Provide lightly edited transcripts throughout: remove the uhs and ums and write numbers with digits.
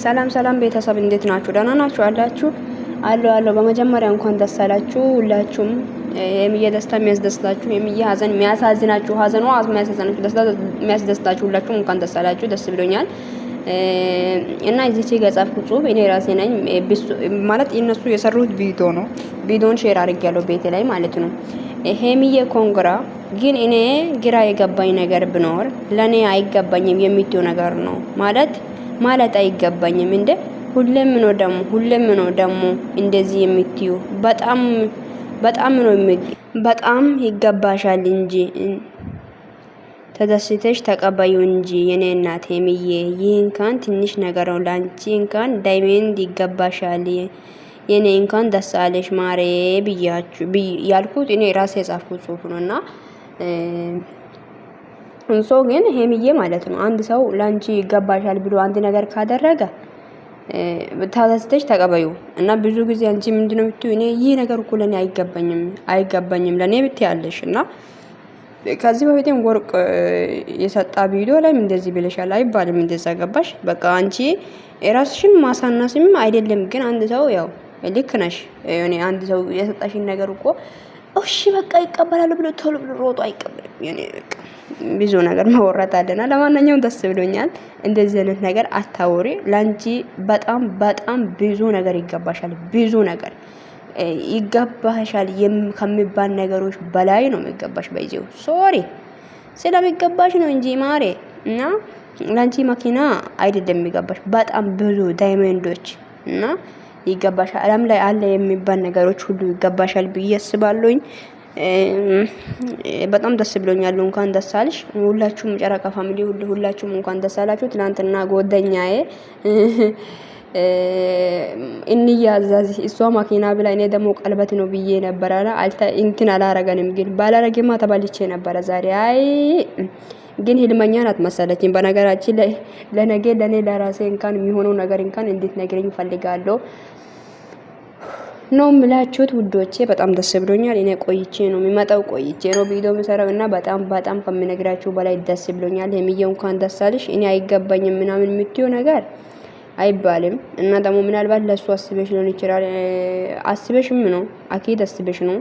ሰላም ሰላም ቤተሰብ እንዴት ናችሁ? ደህና ናችሁ አላችሁ? አሎ በመጀመሪያ እንኳን ደስ አላችሁ ሁላችሁም። የሚየ ደስታ የሚያስደስታችሁ፣ የሚየ ሀዘን የሚያሳዝናችሁ፣ ሀዘኑ የሚያሳዝናችሁ፣ ደስታ የሚያስደስታችሁ ሁላችሁም እንኳን ደስ አላችሁ። ደስ ብሎኛል። እና እዚች የጻፍኩት ጽሁፍ እኔ ራሴ ነኝ ማለት እነሱ የሰሩት ቪዲዮ ነው። ቪዲዮን ሼር አድርጌያለሁ ቤቴ ላይ ማለት ነው። ሄሚዬ ኮንግራ። ግን እኔ ግራ የገባኝ ነገር ቢኖር ለኔ አይገባኝም የምትዩ ነገር ነው ማለት አይገባኝም እንደ ሁሌም ነው ደግሞ እንደዚህ የምትዩ በጣም ይገባሻል እንጂ ተደስተሽ ተቀበዩ እንጂ የኔ እናት ሄሚዬ። ይህ እንኳን ትንሽ ነገር ነው ላንቺ እንኳን ዳይመንድ ይገባሻል። የኔ እንኳን ደስ አለሽ ማሬ ያልኩት እኔ ራሴ የጻፍኩት ጽሁፍ ነውና እንሶ ግን ሄሚዬ ማለት ነው አንድ ሰው ላንቺ ይገባሻል ብሎ አንድ ነገር ካደረገ ታስተሽ ተቀበዩ። እና ብዙ ጊዜ አንቺ ምንድነው የምትዩ እኔ ይህ ነገር እኮ ለኔ አይገባኝም ለኔ ብትያለሽ። እና ከዚህ በፊትም ወርቅ የሰጣ ቪዲዮ ላይ እንደዚህ ብለሻል አይባልም። እንደዛ ገባሽ? በቃ አንቺ የራስሽን ማሳናስም አይደለም። ግን አንድ ሰው ያው ልክ ነሽ። የኔ አንድ ሰው የሰጣሽን ነገር እኮ እሺ በቃ ይቀበላል ብሎ ቶሎ ብሎ ሮጦ አይቀበልም። የኔ በቃ ብዙ ነገር መወራት አለና ለማንኛውም ደስ ብሎኛል። እንደዚህ አይነት ነገር አታውሪ። ላንቺ በጣም ብዙ ነገር ይገባሻል። ብዙ ነገር ይገባሻል ከሚባል ነገሮች በላይ ነው የሚገባሽ። በይዘው ሶሪ ስለሚገባሽ ነው እንጂ ማሬ። እና ላንቺ መኪና አይደለም የሚገባሽ በጣም ብዙ ዳይመንዶች እና ይገባሻል። ዓለም ላይ አለ የሚባል ነገሮች ሁሉ ይገባሻል ብዬ አስባለሁኝ። በጣም ደስ ብሎኛል። እንኳን ደስ አለሽ ሁላችሁም ጨረቃ ፋሚሊ ሁላችሁም እንኳን ደስ አላችሁ። ትናንትና ጓደኛዬ እንያዛዝ እሷ መኪና ብላ እኔ ደግሞ ቀለበት ነው ብዬ ነበር እንትን አላረገንም። ግን ባላረገማ ተባልቼ ነበር ዛሬ። አይ ግን ህልመኛ ናት መሰለችኝ። በነገራችን ላይ ለነገ ለኔ ለራሴ እንኳን የሚሆነው ነገር እንኳን እንዴት ነግረኝ ፈልጋለሁ ነው የምላችሁት ውዶቼ። በጣም ደስ ብሎኛል። እኔ ቆይቼ ነው የሚመጣው ቪዲዮ የምሰራውና በጣም ከምነግራችሁ በላይ ደስ ብሎኛል። ሄሚዬ እንኳን ደስ አለሽ። እኔ አይገባኝም ምናምን የምትዩ ነገር አይባልም። እና ደግሞ ምናልባት ለሱ አስበሽ ሊሆን ይችላል። አስበሽም ነው አኪድ አስበሽ ነው።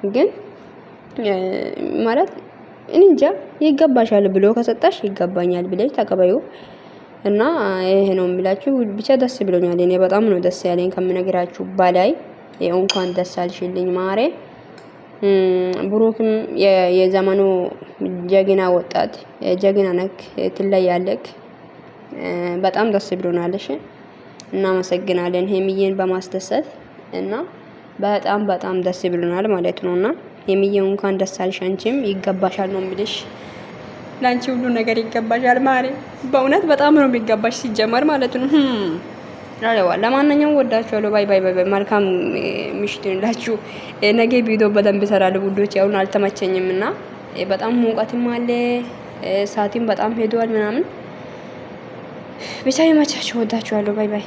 ግን ማለት እንጃ ይገባሻል ብሎ ከሰጣሽ ይገባኛል ብለሽ ተቀበዩ። እና ይሄ ነው የምላችሁ። ብቻ ደስ ብሎኛል። እኔ በጣም ነው ደስ ያለኝ ከምነግራችሁ በላይ። እንኳን ደስ አልሽልኝ ማሬ። ብሩክም የዘመኑ ጀግና ወጣት ጀግና ነክ ትለያለክ። በጣም ደስ ብሎናልሽ። እናመሰግናለን ሄሚዬን በማስደሰት እና በጣም ደስ ብሎናል ማለት ነውና ሄሚዬ እንኳን ደስ አልሽ። አንቺም ይገባሻል ነው የምልሽ። ላንቺ ሁሉ ነገር ይገባሻል ማሬ። በእውነት በጣም ነው የሚገባሽ ሲጀመር ማለት ነው። ለማንኛውም ወዳችኋለሁ። ባይ። መልካም ምሽት ይሁንላችሁ። ነገ ቪዲዮ በደንብ እሰራለሁ ውዶች። አሁን አልተመቸኝም እና በጣም ሙቀትም አለ ሰዓትም በጣም ሄዷል ምናምን። ብቻ ይመቻችሁ። ወዳችኋለሁ። ባይ።